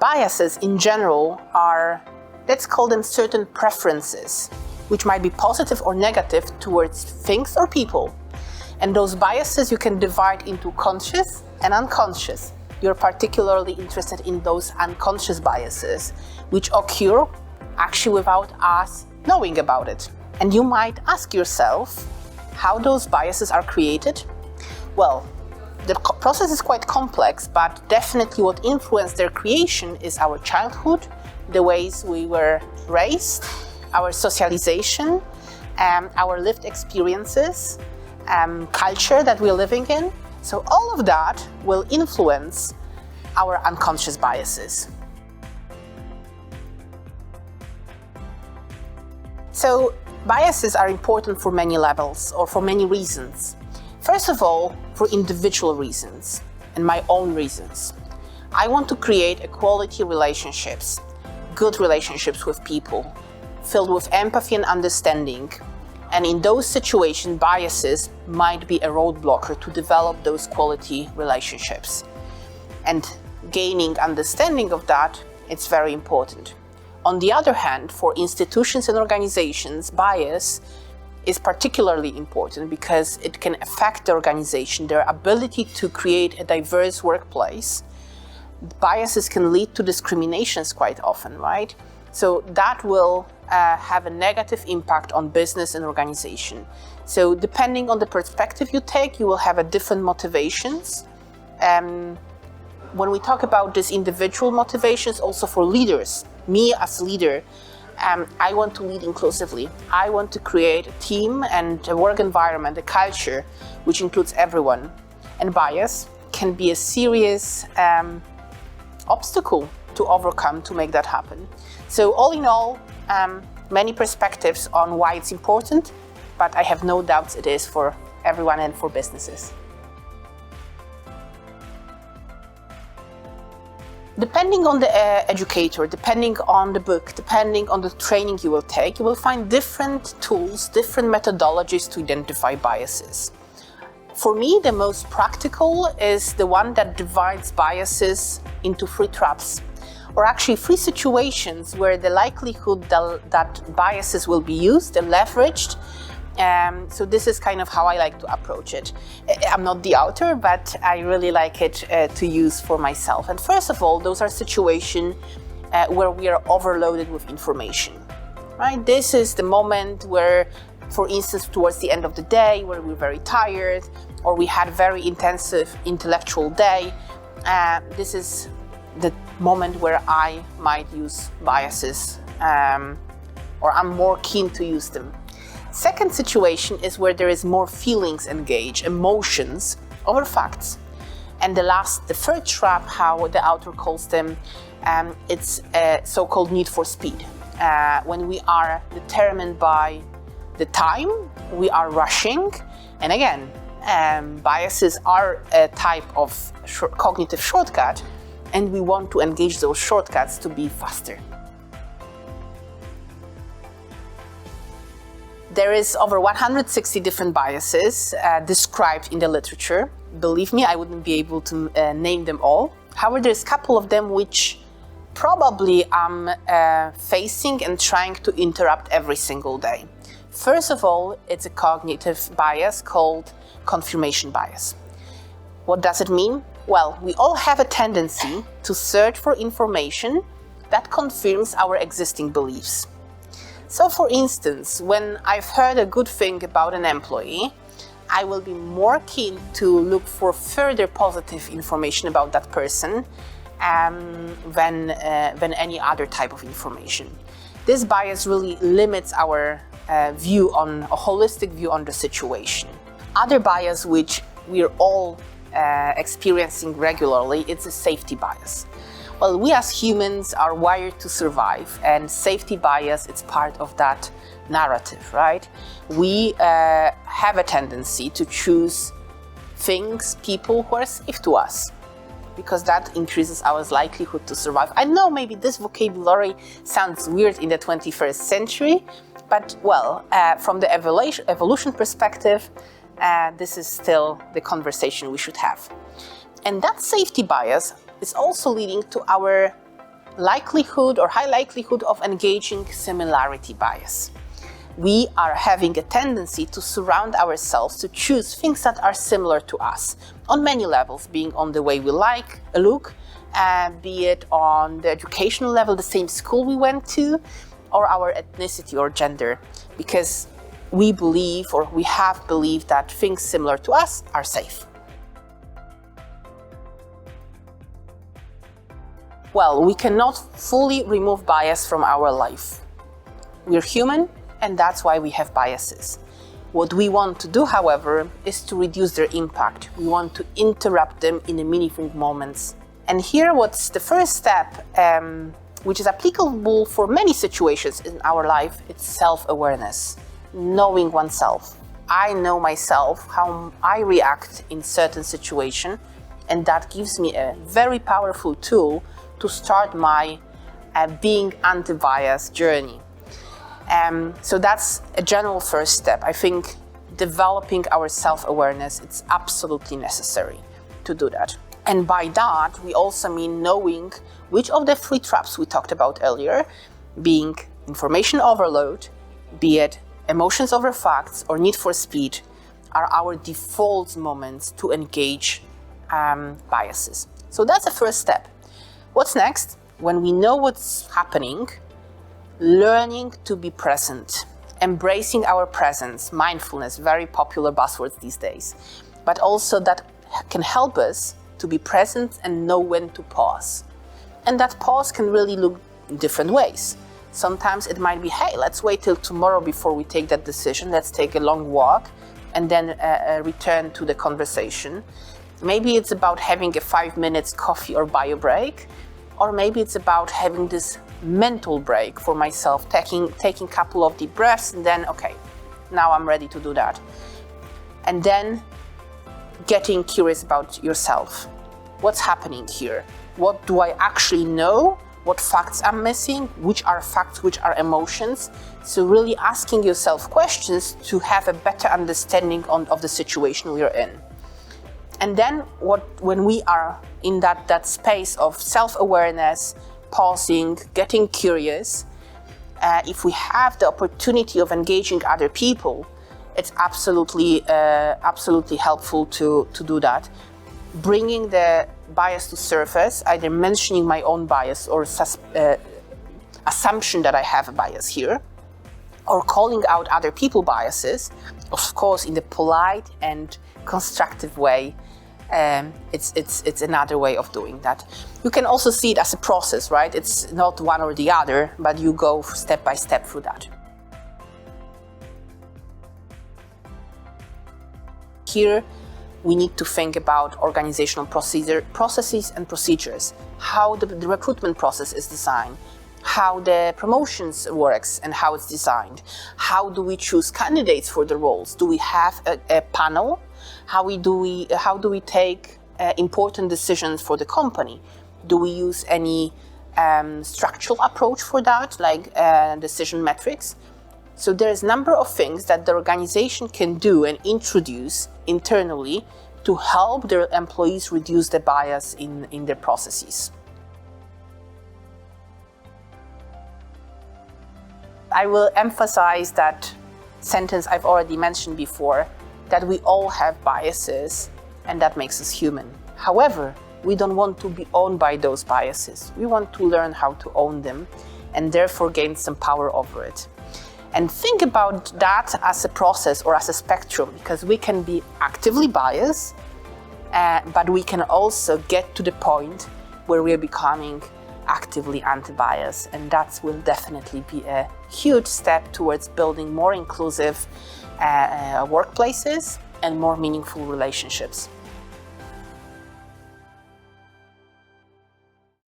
Biases in general are, let's call them certain preferences, which might be positive or negative towards things or people. And those biases you can divide into conscious and unconscious. You're particularly interested in those unconscious biases, which occur actually without us knowing about it. And you might ask yourself how those biases are created. Well, the process is quite complex, but definitely what influenced their creation is our childhood, the ways we were raised, our socialization, our lived experiences, culture that we're living in. So all of that will influence our unconscious biases. So biases are important for many levels or for many reasons. First of all, for individual reasons and my own reasons. I want to create quality relationships, good relationships with people, filled with empathy and understanding. And in those situations, biases might be a roadblocker to develop those quality relationships. And gaining understanding of that, it's very important. On the other hand, for institutions and organizations, bias is particularly important because it can affect the organization, their ability to create a diverse workplace. Biases can lead to discriminations quite often, right? So that will have a negative impact on business and organization. So depending on the perspective you take, you will have a different motivations. When we talk about these individual motivations, also for leaders, me as a leader, I want to lead inclusively. I want to create a team and a work environment, a culture, which includes everyone. And bias can be a serious obstacle to overcome to make that happen. So all in all, many perspectives on why it's important, but I have no doubts it is for everyone and for businesses. Depending on the educator, depending on the book, depending on the training you will take, you will find different tools, different methodologies to identify biases. For me, the most practical is the one that divides biases into 3 traps, or actually 3 situations where the likelihood that biases will be used and leveraged. So this is kind of how I like to approach it. I'm not the author, but I really like it to use for myself. And first of all, those are situations where we are overloaded with information, right? This is the moment where, for instance, towards the end of the day, where we're very tired, or we had a very intensive intellectual day. This is the moment where I might use biases, or I'm more keen to use them. Second situation is where there is more feelings engaged, emotions over facts. And the third trap, how the author calls them, it's a so-called need for speed. When we are determined by the time, we are rushing. And again, biases are a type of cognitive shortcut, and we want to engage those shortcuts to be faster. There is over 160 different biases described in the literature. Believe me, I wouldn't be able to name them all. However, there's a couple of them which probably I'm facing and trying to interrupt every single day. First of all, it's a cognitive bias called confirmation bias. What does it mean? Well, we all have a tendency to search for information that confirms our existing beliefs. So for instance, when I've heard a good thing about an employee, I will be more keen to look for further positive information about that person than any other type of information. This bias really limits our view on a holistic view on the situation. Other bias which we're all experiencing regularly, it's a safety bias. Well, we as humans are wired to survive, and safety bias, it's part of that narrative, right? We have a tendency to choose things, people who are safe to us, because that increases our likelihood to survive. I know maybe this vocabulary sounds weird in the 21st century, but well, from the evolution perspective, this is still the conversation we should have. And that safety bias is also leading to our likelihood or high likelihood of engaging similarity bias. We are having a tendency to surround ourselves to choose things that are similar to us on many levels, being on the way we look, be it on the educational level, the same school we went to, or our ethnicity or gender, because we believe or we have believed that things similar to us are safe. Well, we cannot fully remove bias from our life. We're human, and that's why we have biases. What we want to do, however, is to reduce their impact. We want to interrupt them in the meaningful moments. And here, what's the first step, which is applicable for many situations in our life, it's self-awareness, knowing oneself. I know myself, how I react in certain situations, and that gives me a very powerful tool to start my being anti-bias journey. So that's a general first step. I think developing our self-awareness, it's absolutely necessary to do that. And by that, we also mean knowing which of the three traps we talked about earlier, being information overload, be it emotions over facts or need for speed, are our default moments to engage biases. So that's the first step. What's next? When we know what's happening, learning to be present, embracing our presence, mindfulness, very popular buzzwords these days, but also that can help us to be present and know when to pause. And that pause can really look in different ways. Sometimes it might be, hey, let's wait till tomorrow before we take that decision. Let's take a long walk and then return to the conversation. Maybe it's about having a 5 minutes coffee or bio break, or maybe it's about having this mental break for myself, taking a couple of deep breaths, and then, okay, now I'm ready to do that. And then getting curious about yourself. What's happening here? What do I actually know? What facts I'm missing? Which are facts, which are emotions? So really asking yourself questions to have a better understanding of the situation we are in. And then when we are in that space of self-awareness, pausing, getting curious, if we have the opportunity of engaging other people, it's absolutely helpful to do that. Bringing the bias to surface, either mentioning my own bias or assumption that I have a bias here, or calling out other people's biases, of course, in the polite and constructive way. It's another way of doing that. You can also see it as a process, right? It's not one or the other, but you go step by step through that. Here, we need to think about organizational processes and procedures, how the recruitment process is designed, how the promotions works and how it's designed. How do we choose candidates for the roles? Do we have a panel? How do we take important decisions for the company? Do we use any structural approach for that, like decision metrics? So there's a number of things that the organization can do and introduce internally to help their employees reduce the bias in their processes. I will emphasize that sentence I've already mentioned before, that we all have biases and that makes us human. However, we don't want to be owned by those biases. We want to learn how to own them and therefore gain some power over it. And think about that as a process or as a spectrum, because we can be actively biased, but we can also get to the point where we are becoming actively anti-bias, and that will definitely be a huge step towards building more inclusive workplaces and more meaningful relationships.